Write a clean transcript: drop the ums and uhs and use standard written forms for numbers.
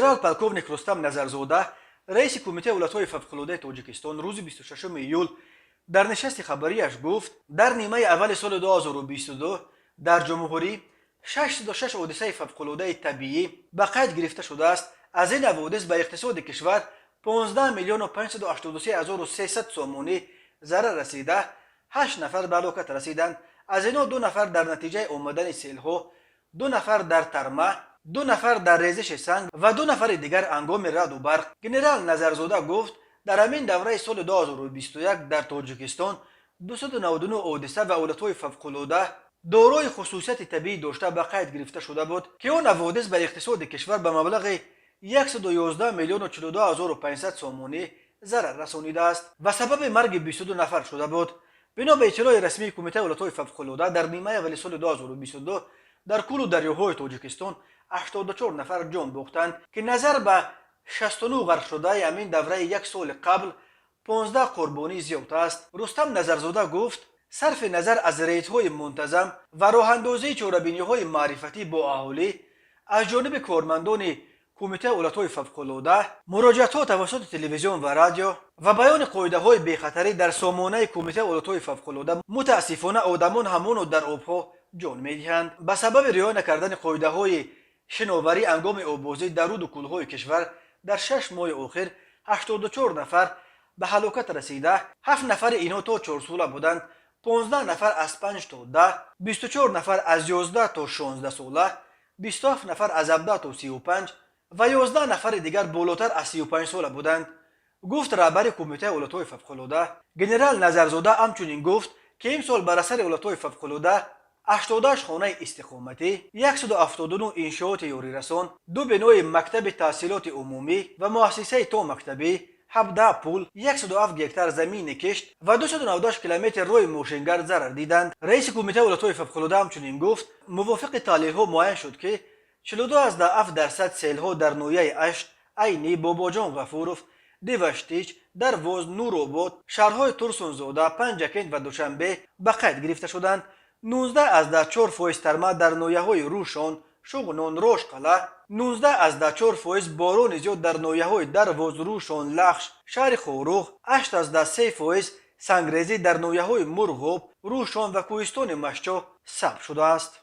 گنرال полковник رستم نظرزاده رئیس کمیته ولایت‌های فوق‌العاده تاجیکستان روز 26 ایول در نشست خبریش گفت در نیمه اول سال 2022 در جمهوری 606 حادثه فوق‌العاده طبیعی به قید گرفته شده است. از این حوادث به اقتصاد کشور 15 میلیون و 583 هزار و 300 سومونی ضرر رسیده. 8 نفر به هلاکت رسیدند. از اینا 2 نفر در نتیجه آمدن سیل‌ها، 2 نفر در ترمه، 2 نفر در ریزش سنگ و 2 نفر دیگر هنگام رعد و برق. گنرال نظرزاده گفت در همین دوره سال 2021 در تاجیکستان 299 حادثه و حالت‌های فوق‌العاده دارای خصوصیت طبیعی داشته به قید گرفته شده بود که آن حوادث به اقتصاد کشور به مبلغ 111 میلیون و 42 هزار و 500 سومونی ضرر رسانیده است و سبب مرگ 22 نفر شده بود. بنا به اطلاع رسمی کمیته ولایت‌های فوق‌العاده در نیمه اول سال 2022 در کل دریاهای تاجیکستان 84 نفر جان باختند که نظر به 69 غرق شده همین دوره یک سال قبل 15 قربانی زیاد است. رستم نظرزاده گفت صرف نظر از ریت‌های منتظم و راه اندازی چاره‌بینی‌های معرفتی با اهالی از جانب کارمندان کمیته ولایت‌های فوق‌العاده، مراجعه‌ها توسط تلویزیون و رادیو و بیان قاعده‌های بی‌خطری در سامانه کمیته ولایت‌های فوق‌العاده متاسفانه آدمان همانو در آب‌ها جان می‌دهند. به سبب رعایت نکردن قاعده‌های شناوری هنگام آببازی در رود و کوه‌های کشور در 6 ماه اخیر 84 نفر به هلاکت رسیده. 7 نفر اینا تا 4 ساله بودند، 15 نفر از 5 تا 10، 24 نفر از 11 تا 16 ساله، 27 نفر از 17 تا 35 و 11 نفر دیگر بالاتر از 35 ساله بودند. گفت رهبر کمیته ولایت‌های فوق‌العاده. گنرال نظرزاده همچنین گفت که این سال بر اثر ولایت‌های فوق‌العاده 88 خانه استقامتی، 179 انشاءات یاری رسان، 2 بنای مکتب تحصیلات عمومی و مؤسسه تا مکتبی، 17 پول، 107 هکتار زمین کشت و 298 کیلومتر روی موشنگر ضرر دیدند. رئیس کمیته ولایت‌های فوق‌العاده همچنین گفت موافق تحلیل‌ها معین شد که 42.7% سیل‌ها در نویه اشت، عینی، باباجان غفورов، دیوشتیچ، درواز، نورآباد، شهرهای ترسونزاده، پنجکند و دوشنبه به قید گرفته شدند. 19.4% ترمه در نویه‌های روشان، شغنان، راشقله، 19.4% باران زیاد در نویه‌های درواز، روشان، لخش، شهر خاروخ، 8.3% سنگریزی در نویه‌های مرغاب، روشان و کوهستان مشچا ثبت شده است.